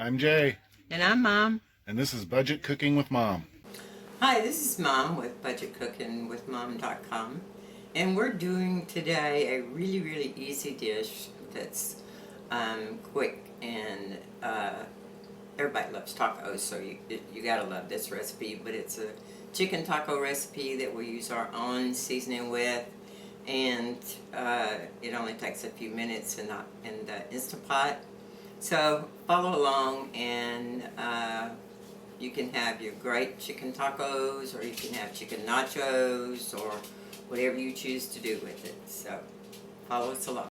I'm Jay, And I'm Mom. and this is Budget Cooking with Mom. Hi, this is Mom with budgetcookingwithmom.com. And we're doing today a really easy dish that's quick and everybody loves tacos, so you gotta love this recipe. But it's a chicken taco recipe that we use our own seasoning with, and it only takes a few minutes in the Instant Pot. So follow along, and you can have your great chicken tacos, or you can have chicken nachos, or whatever you choose to do with it. So follow us along.